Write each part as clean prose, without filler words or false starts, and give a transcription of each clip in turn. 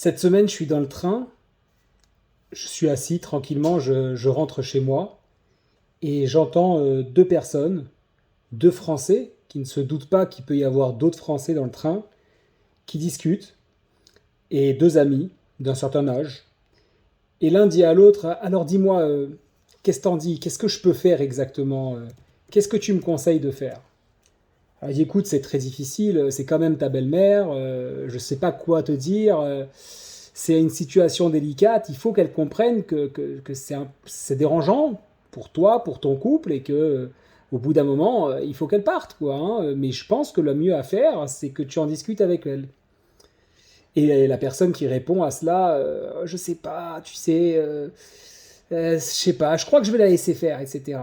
Cette semaine, je suis dans le train, je suis assis tranquillement, je rentre chez moi et j'entends deux personnes, deux Français, qui ne se doutent pas qu'il peut y avoir d'autres Français dans le train, qui discutent, et deux amis d'un certain âge. Et l'un dit à l'autre, alors dis-moi, qu'est-ce que t'en dis? Qu'est-ce que je peux faire exactement? Qu'est-ce que tu me conseilles de faire? Alors, il dit, écoute, c'est très difficile, c'est quand même ta belle-mère, je sais pas quoi te dire, c'est une situation délicate, il faut qu'elle comprenne que c'est dérangeant pour toi, pour ton couple, et que au bout d'un moment, il faut qu'elle parte, quoi, hein. Mais je pense que le mieux à faire, c'est que tu en discutes avec elle. Et la personne qui répond à cela, je sais pas, tu sais, je sais pas, je crois que je vais la laisser faire, etc.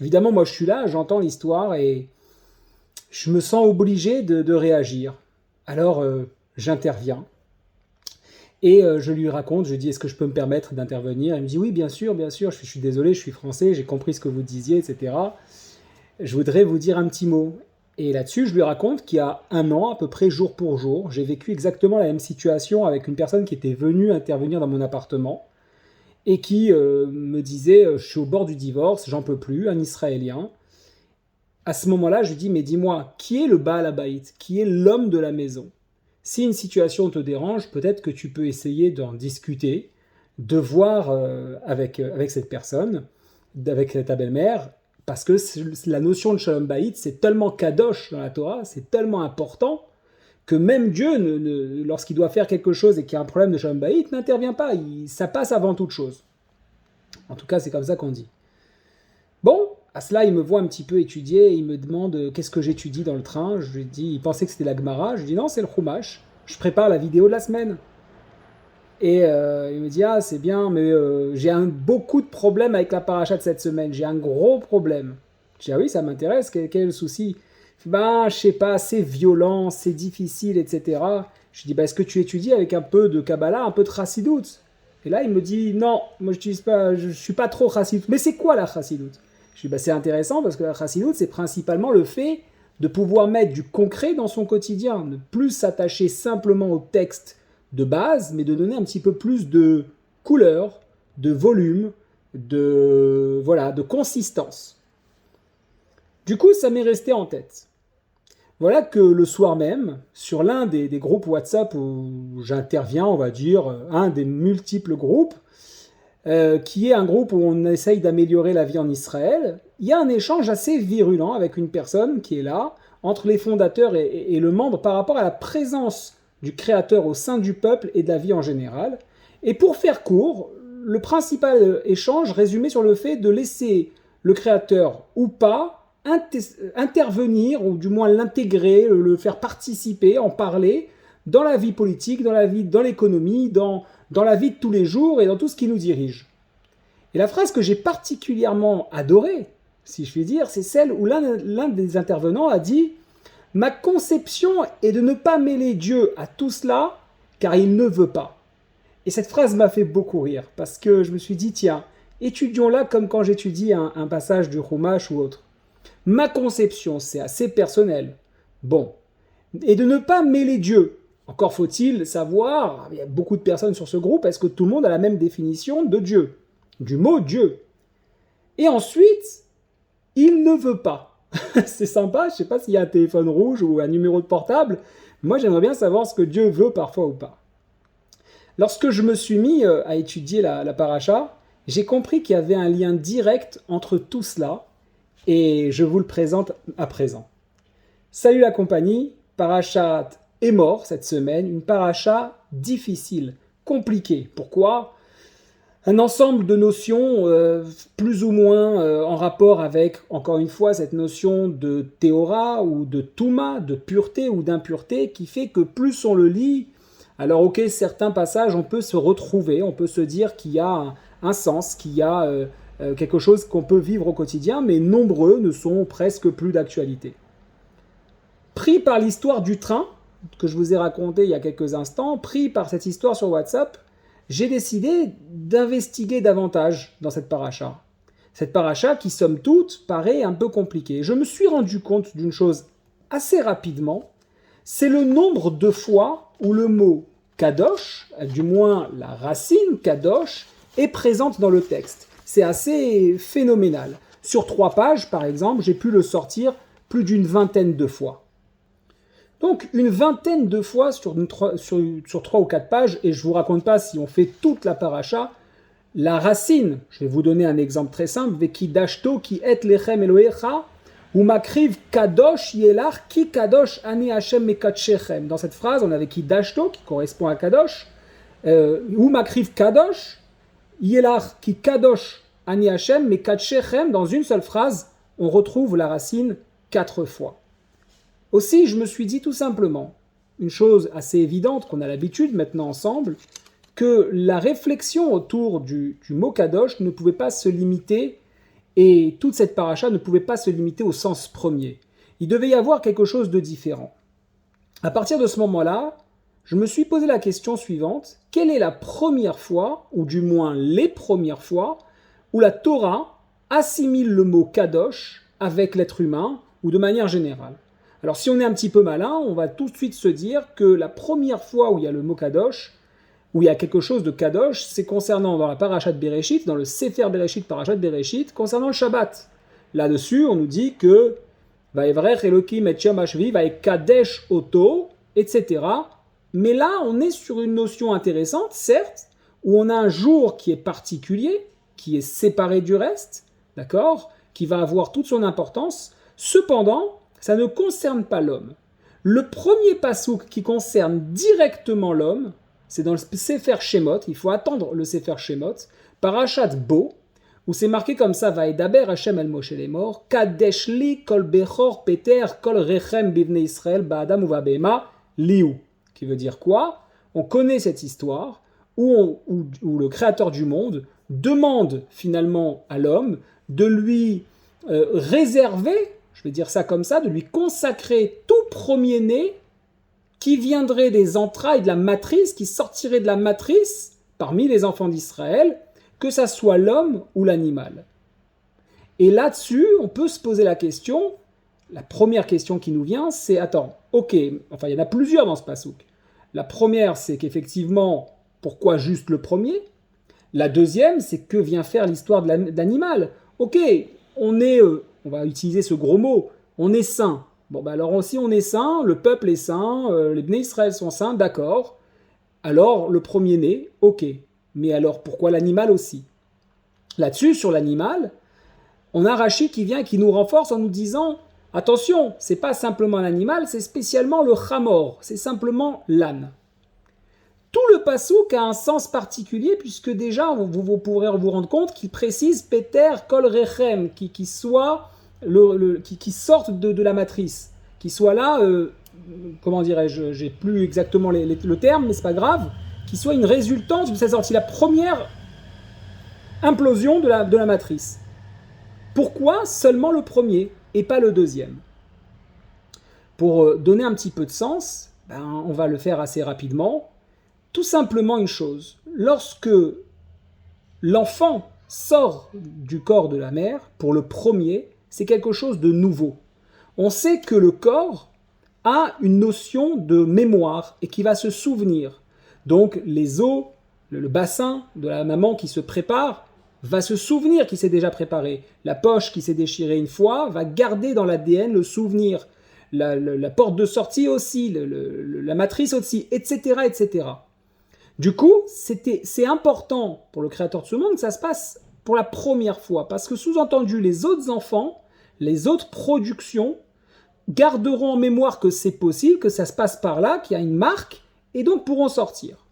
Évidemment, moi je suis là, j'entends l'histoire et je me sens obligé de réagir. Alors j'interviens et je lui raconte, je dis est-ce que je peux me permettre d'intervenir? Elle me dit oui bien sûr, je suis désolé, je suis français, j'ai compris ce que vous disiez, etc. Je voudrais vous dire un petit mot. Et là-dessus, je lui raconte qu'il y a un an, à peu près jour pour jour, j'ai vécu exactement la même situation avec une personne qui était venue intervenir dans mon appartement et qui me disait je suis au bord du divorce, j'en peux plus, un Israélien. À ce moment-là, je lui dis mais dis-moi, qui est le Baal Habayit? Qui est l'homme de la maison? Si une situation te dérange, peut-être que tu peux essayer d'en discuter, de voir avec cette personne, avec ta belle-mère, parce que la notion de Shalom Bayit, c'est tellement kadosh dans la Torah, c'est tellement important, que même Dieu, lorsqu'il doit faire quelque chose et qu'il y a un problème de Shalom Bayit, n'intervient pas, ça passe avant toute chose. En tout cas, c'est comme ça qu'on dit. Bon, à cela, il me voit un petit peu étudier, il me demande qu'est-ce que j'étudie dans le train. Je lui dis, il pensait que c'était la Gemara. Je lui dis non, c'est le Chumash. Je prépare la vidéo de la semaine. Et il me dit ah c'est bien, mais j'ai beaucoup de problèmes avec la paracha de cette semaine. J'ai un gros problème. Je dis ah oui, ça m'intéresse. Quel est le souci? Il fait, bah je sais pas, c'est violent, c'est difficile, etc. Je lui dis bah est-ce que tu étudies avec un peu de Kabbalah, un peu de Chassidoute? Et là il me dit non, moi je suis pas trop Chassidoute. Mais c'est quoi la Chassidoute? Je dis bah c'est intéressant parce que la Chassidoute c'est principalement le fait de pouvoir mettre du concret dans son quotidien, ne plus s'attacher simplement au texte de base, mais de donner un petit peu plus de couleur, de volume, de consistance. Du coup, ça m'est resté en tête. Voilà que le soir même, sur l'un des groupes WhatsApp où j'interviens, on va dire, un des multiples groupes, qui est un groupe où on essaye d'améliorer la vie en Israël, il y a un échange assez virulent avec une personne qui est là, entre les fondateurs et le membre, par rapport à la présence du Créateur au sein du peuple et de la vie en général. Et pour faire court, le principal échange résumé sur le fait de laisser le Créateur ou pas intervenir, ou du moins l'intégrer, le faire participer, en parler, dans la vie politique, dans l'économie, dans la vie de tous les jours et dans tout ce qui nous dirige. Et la phrase que j'ai particulièrement adorée, si je puis dire, c'est celle où l'un des intervenants a dit « Ma conception est de ne pas mêler Dieu à tout cela, car il ne veut pas. » Et cette phrase m'a fait beaucoup rire, parce que je me suis dit « Tiens, étudions-la comme quand j'étudie un passage du Chumash ou autre. Ma conception, c'est assez personnel. Bon. Et de ne pas mêler Dieu. Encore faut-il savoir, il y a beaucoup de personnes sur ce groupe, est-ce que tout le monde a la même définition de Dieu, du mot Dieu? Et ensuite, il ne veut pas. C'est sympa, je ne sais pas s'il y a un téléphone rouge ou un numéro de portable. Moi, j'aimerais bien savoir ce que Dieu veut parfois ou pas. Lorsque je me suis mis à étudier la paracha, j'ai compris qu'il y avait un lien direct entre tout cela, et je vous le présente à présent. Salut la compagnie, Parachat est mort cette semaine, une paracha difficile, compliquée. Pourquoi? Un ensemble de notions plus ou moins en rapport avec, encore une fois, cette notion de théora ou de touma, de pureté ou d'impureté, qui fait que plus on le lit, alors ok, certains passages, on peut se retrouver, on peut se dire qu'il y a un sens, qu'il y a quelque chose qu'on peut vivre au quotidien, mais nombreux ne sont presque plus d'actualité. Pris par l'histoire du train, que je vous ai raconté il y a quelques instants, pris par cette histoire sur WhatsApp, j'ai décidé d'investiguer davantage dans cette paracha. Cette paracha qui, somme toute, paraît un peu compliquée. Je me suis rendu compte d'une chose assez rapidement, c'est le nombre de fois où le mot kadosh, du moins la racine kadosh, est présente dans le texte. C'est assez phénoménal. Sur 3 pages, par exemple, j'ai pu le sortir plus d'une vingtaine de fois. Donc une vingtaine de fois sur 3 ou 4 pages, et je ne vous raconte pas si on fait toute la paracha, la racine, je vais vous donner un exemple très simple, Veki dashto ki et lechem Elohecha, ou makriv kadosh yelach ki kadosh ani Hashem mekatshechem. Dans cette phrase, on avait ki dashto, qui correspond à kadosh, ou makriv kadosh yelach ki kadosh ani Hashem mekatshechem. Dans une seule phrase, on retrouve la racine 4 fois. Aussi, je me suis dit tout simplement, une chose assez évidente qu'on a l'habitude maintenant ensemble, que la réflexion autour du mot kadosh ne pouvait pas se limiter, et toute cette paracha ne pouvait pas se limiter au sens premier. Il devait y avoir quelque chose de différent. À partir de ce moment-là, je me suis posé la question suivante, quelle est la première fois, ou du moins les premières fois, où la Torah assimile le mot kadosh avec l'être humain, ou de manière générale? Alors si on est un petit peu malin, on va tout de suite se dire que la première fois où il y a le mot kadosh, où il y a quelque chose de kadosh, c'est concernant dans la parashat Bereshit, dans le Sefer Bereshit, parashat Bereshit, concernant le Shabbat. Là-dessus, on nous dit que Vaevrech Elokim et Yom HaShvi, Vaekadesh Oto, etc. Mais là, on est sur une notion intéressante, certes, où on a un jour qui est particulier, qui est séparé du reste, d'accord, qui va avoir toute son importance. Cependant, ça ne concerne pas l'homme. Le premier pasouk qui concerne directement l'homme, c'est dans le Sefer Shemot, il faut attendre le Sefer Shemot, Parashat Bo, où c'est marqué comme ça, Vaedaber Hashem el Moshe lemor, Kadesh li kol bechor peter kol rechem bivnei Israël ba'adam uva behema liu. Qui veut dire quoi? On connaît cette histoire où le Créateur du monde demande finalement à l'homme de lui réserver, je vais dire ça comme ça, de lui consacrer tout premier-né qui viendrait des entrailles de la matrice, qui sortirait de la matrice parmi les enfants d'Israël, que ça soit l'homme ou l'animal. Et là-dessus, on peut se poser la question, la première question qui nous vient, c'est, attends, ok, enfin il y en a plusieurs dans ce passouk. La première, c'est qu'effectivement, pourquoi juste le premier? La deuxième, c'est que vient faire l'histoire de l'animal. Ok, on va utiliser ce gros mot, on est saint. Bon, bah alors aussi on est saint, le peuple est saint, les Bnei Israël sont saints, d'accord. Alors le premier-né, ok. Mais alors pourquoi l'animal aussi? Là-dessus, sur l'animal, on a Rashi qui vient et qui nous renforce en nous disant attention, c'est pas simplement l'animal, c'est spécialement le chamor, c'est simplement l'âne. Tout le passouk a un sens particulier puisque déjà vous pourrez vous rendre compte qu'il précise Peter kol rechem, qui soit qui sortent de la matrice, qui soit là, comment dirais-je, j'ai plus exactement le terme, mais c'est pas grave, qui soit une résultante de cette sortie, la première implosion de la matrice. Pourquoi seulement le premier et pas le deuxième? Pour donner un petit peu de sens, on va le faire assez rapidement. Tout simplement une chose, lorsque l'enfant sort du corps de la mère, pour le premier, c'est quelque chose de nouveau. On sait que le corps a une notion de mémoire et qui va se souvenir. Donc les os, le bassin de la maman qui se prépare, va se souvenir qu'il s'est déjà préparé. La poche qui s'est déchirée une fois va garder dans l'ADN le souvenir. La porte de sortie aussi, la matrice aussi, etc., etc. Du coup, c'est important pour le Créateur de ce monde que ça se passe pour la première fois, parce que sous-entendu, les autres enfants, les autres productions garderont en mémoire que c'est possible, que ça se passe par là, qu'il y a une marque, et donc pourront sortir.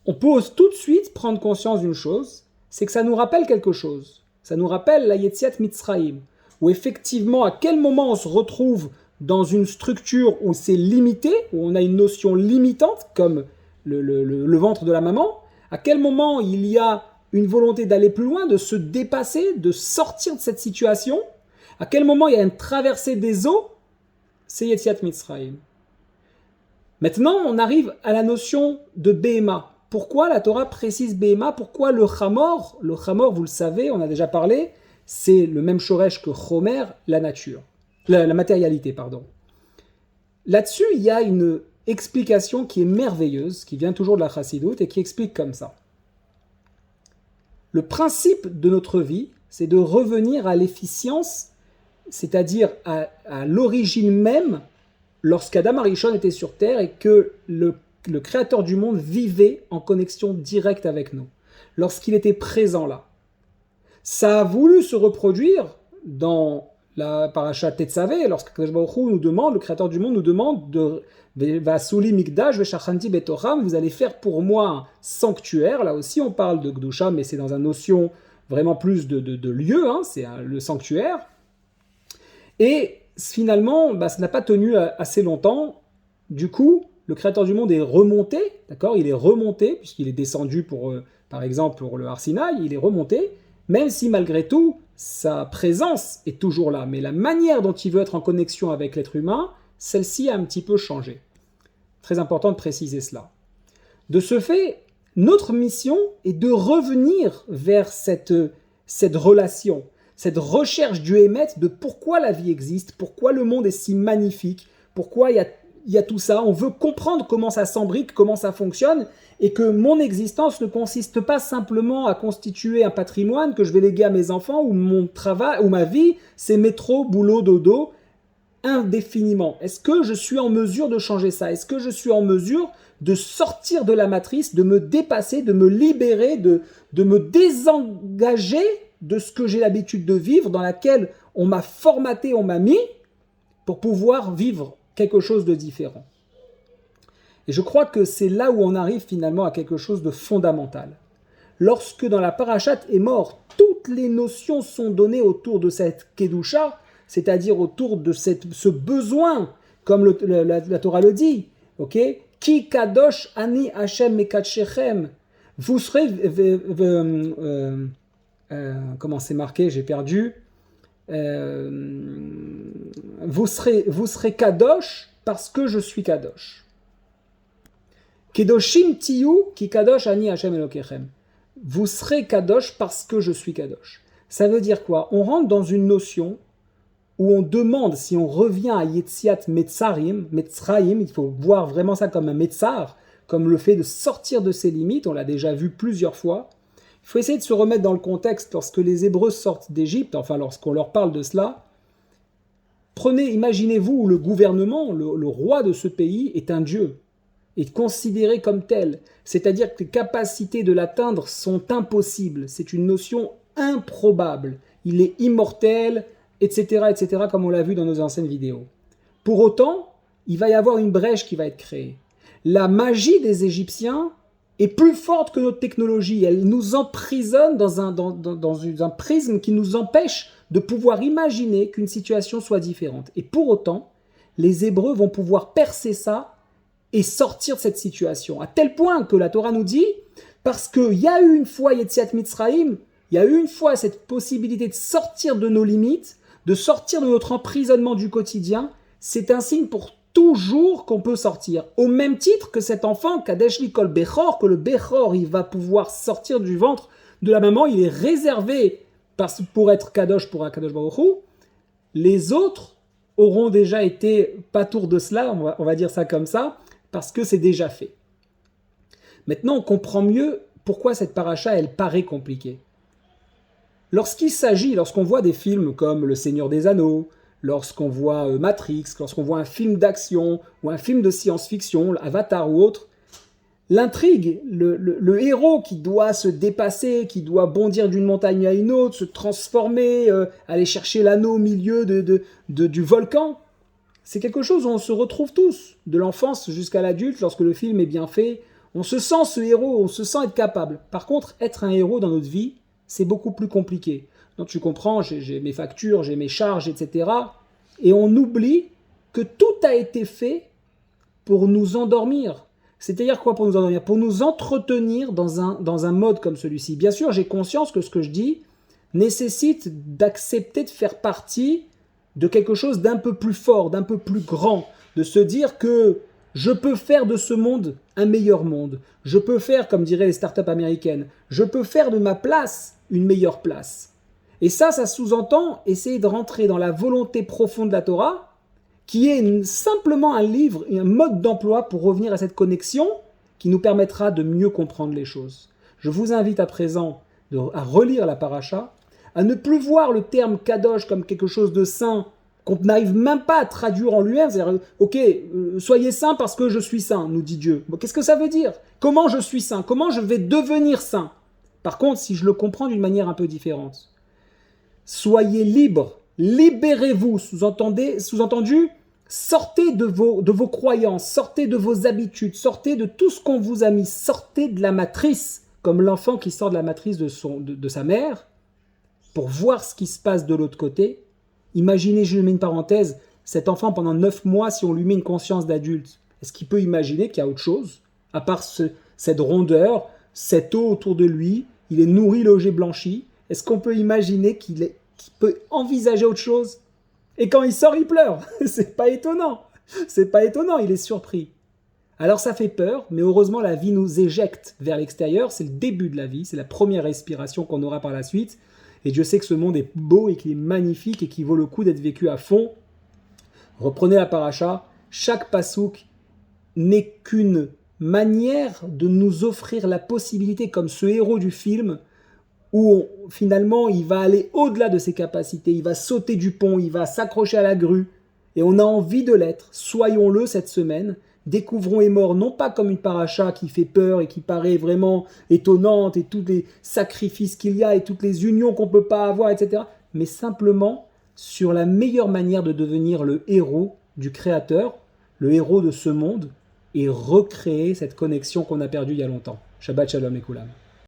On peut tout de suite prendre conscience d'une chose, c'est que ça nous rappelle quelque chose. Ça nous rappelle la Yetziat Mitzrayim, où effectivement, à quel moment on se retrouve dans une structure où c'est limité, où on a une notion limitante, comme le ventre de la maman, à quel moment il y a une volonté d'aller plus loin, de se dépasser, de sortir de cette situation, à quel moment il y a une traversée des eaux, c'est Yetziat Mitzrayim. Maintenant, on arrive à la notion de Behema. Pourquoi la Torah précise Behema? Pourquoi le Chamor? Le Chamor, vous le savez, on a déjà parlé, c'est le même shoresh que Chomer, la nature. La matérialité, pardon. Là-dessus, il y a une explication qui est merveilleuse, qui vient toujours de la Chassidoute et qui explique comme ça. Le principe de notre vie, c'est de revenir à l'efficience, c'est-à-dire à l'origine même, lorsqu'Adam Arishon était sur Terre et que le Créateur du monde vivait en connexion directe avec nous, lorsqu'il était présent là. Ça a voulu se reproduire dans la paracha Tetzavé, lorsque Kadosh Baruch Hu nous demande, le Créateur du monde nous demande de Vasuli Mikdash Veshachanti Betocham, vous allez faire pour moi un sanctuaire. Là aussi, on parle de Gdusha, mais c'est dans une notion vraiment plus de lieu, hein, c'est le sanctuaire. Et finalement, ça n'a pas tenu assez longtemps. Du coup, le Créateur du monde est remonté, d'accord ? Il est remonté, puisqu'il est descendu par exemple, pour le Har Sinaï, il est remonté, même si malgré tout, sa présence est toujours là. Mais la manière dont il veut être en connexion avec l'être humain, celle-ci a un petit peu changé. Très important de préciser cela. De ce fait, notre mission est de revenir vers cette relation, cette recherche du Hémet de pourquoi la vie existe, pourquoi le monde est si magnifique, pourquoi il y a tout ça. On veut comprendre comment ça s'embrique, comment ça fonctionne, et que mon existence ne consiste pas simplement à constituer un patrimoine que je vais léguer à mes enfants, ou mon travail, ou ma vie, c'est métro, boulot, dodo, indéfiniment. Est-ce que je suis en mesure de changer ça? Est-ce que je suis en mesure de sortir de la matrice, de me dépasser, de me libérer, de me désengager de ce que j'ai l'habitude de vivre, dans laquelle on m'a formaté, on m'a mis, pour pouvoir vivre quelque chose de différent. Et je crois que c'est là où on arrive finalement à quelque chose de fondamental. Lorsque dans la parachate est mort, toutes les notions sont données autour de cette Kedusha, c'est-à-dire autour de ce besoin, comme la Torah le dit, ok? Ki kadosh ani Hashem mekadshechem. Vous serez, comment c'est marqué, j'ai perdu. Vous serez kadosh parce que je suis kadosh. Kedoshim tiyu ki kadosh ani Hashem elokechem. Vous serez kadosh parce que je suis kadosh. Ça veut dire quoi? On rentre dans une notion où on demande, si on revient à Yetziat Metzraim, il faut voir vraiment ça comme un Metzar, comme le fait de sortir de ses limites, on l'a déjà vu plusieurs fois. Il faut essayer de se remettre dans le contexte lorsque les Hébreux sortent d'Égypte, enfin lorsqu'on leur parle de cela. Imaginez-vous le gouvernement, le roi de ce pays est un dieu, est considéré comme tel, c'est-à-dire que les capacités de l'atteindre sont impossibles, c'est une notion improbable, il est immortel, etc., etc., comme on l'a vu dans nos anciennes vidéos. Pour autant, il va y avoir une brèche qui va être créée. La magie des Égyptiens est plus forte que notre technologie. Elle nous emprisonne dans un prisme qui nous empêche de pouvoir imaginer qu'une situation soit différente. Et pour autant, les Hébreux vont pouvoir percer ça et sortir de cette situation. À tel point que la Torah nous dit, parce qu'il y a eu une fois Yetziat Mitzraïm, il y a eu une fois cette possibilité de sortir de nos limites, de sortir de notre emprisonnement du quotidien, c'est un signe pour toujours qu'on peut sortir. Au même titre que cet enfant, Kadesh Likol Bechor, que le Bechor, il va pouvoir sortir du ventre de la maman, il est réservé pour être Kadosh pour un Kadosh Baruch Hu. Les autres auront déjà été patours de cela, on va dire ça comme ça, parce que c'est déjà fait. Maintenant, on comprend mieux pourquoi cette paracha, elle paraît compliquée. Lorsqu'on voit des films comme Le Seigneur des Anneaux, lorsqu'on voit Matrix, lorsqu'on voit un film d'action ou un film de science-fiction, Avatar ou autre, l'intrigue, le héros qui doit se dépasser, qui doit bondir d'une montagne à une autre, se transformer, aller chercher l'anneau au milieu du volcan, c'est quelque chose où on se retrouve tous, de l'enfance jusqu'à l'adulte, lorsque le film est bien fait, on se sent ce héros, on se sent être capable. Par contre, être un héros dans notre vie, c'est beaucoup plus compliqué. Donc tu comprends, j'ai mes factures, j'ai mes charges, etc. Et on oublie que tout a été fait pour nous endormir. C'est-à-dire quoi pour nous endormir? Pour nous entretenir dans un mode comme celui-ci. Bien sûr, j'ai conscience que ce que je dis nécessite d'accepter de faire partie de quelque chose d'un peu plus fort, d'un peu plus grand, de se dire que je peux faire de ce monde un meilleur monde. Je peux faire, comme diraient les startups américaines, je peux faire de ma place une meilleure place. Et ça sous-entend essayer de rentrer dans la volonté profonde de la Torah, qui est simplement un livre et un mode d'emploi pour revenir à cette connexion qui nous permettra de mieux comprendre les choses. Je vous invite à présent à relire la paracha, à ne plus voir le terme kadosh comme quelque chose de saint qu'on n'arrive même pas à traduire en lui-même. C'est-à-dire, ok, soyez saints parce que je suis saint, nous dit Dieu. Bon, qu'est-ce que ça veut dire? Comment je suis saint? Comment je vais devenir saint? Par contre, si je le comprends d'une manière un peu différente, soyez libres, libérez-vous, sous-entendu, sortez de vos croyances, sortez de vos habitudes, sortez de tout ce qu'on vous a mis, sortez de la matrice, comme l'enfant qui sort de la matrice de sa mère, pour voir ce qui se passe de l'autre côté. Imaginez, je mets une parenthèse, cet enfant pendant 9 mois, si on lui met une conscience d'adulte, est-ce qu'il peut imaginer qu'il y a autre chose, à part cette rondeur, cette eau autour de lui, il est nourri, logé, blanchi, est-ce qu'on peut imaginer qu'il peut envisager autre chose? Et quand il sort, il pleure. C'est pas étonnant. C'est pas étonnant, il est surpris. Alors ça fait peur, mais heureusement la vie nous éjecte vers l'extérieur, c'est le début de la vie, c'est la première respiration qu'on aura par la suite. Et Dieu sait que ce monde est beau et qu'il est magnifique et qu'il vaut le coup d'être vécu à fond. Reprenez la paracha, chaque pasouk n'est qu'une manière de nous offrir la possibilité, comme ce héros du film, où finalement il va aller au-delà de ses capacités, il va sauter du pont, il va s'accrocher à la grue, et on a envie de l'être. Soyons-le cette semaine. Découvrons Emor non pas comme une paracha qui fait peur et qui paraît vraiment étonnante et tous les sacrifices qu'il y a et toutes les unions qu'on ne peut pas avoir, etc. Mais simplement sur la meilleure manière de devenir le héros du Créateur, le héros de ce monde et recréer cette connexion qu'on a perdue il y a longtemps. Shabbat Shalom et Koulam.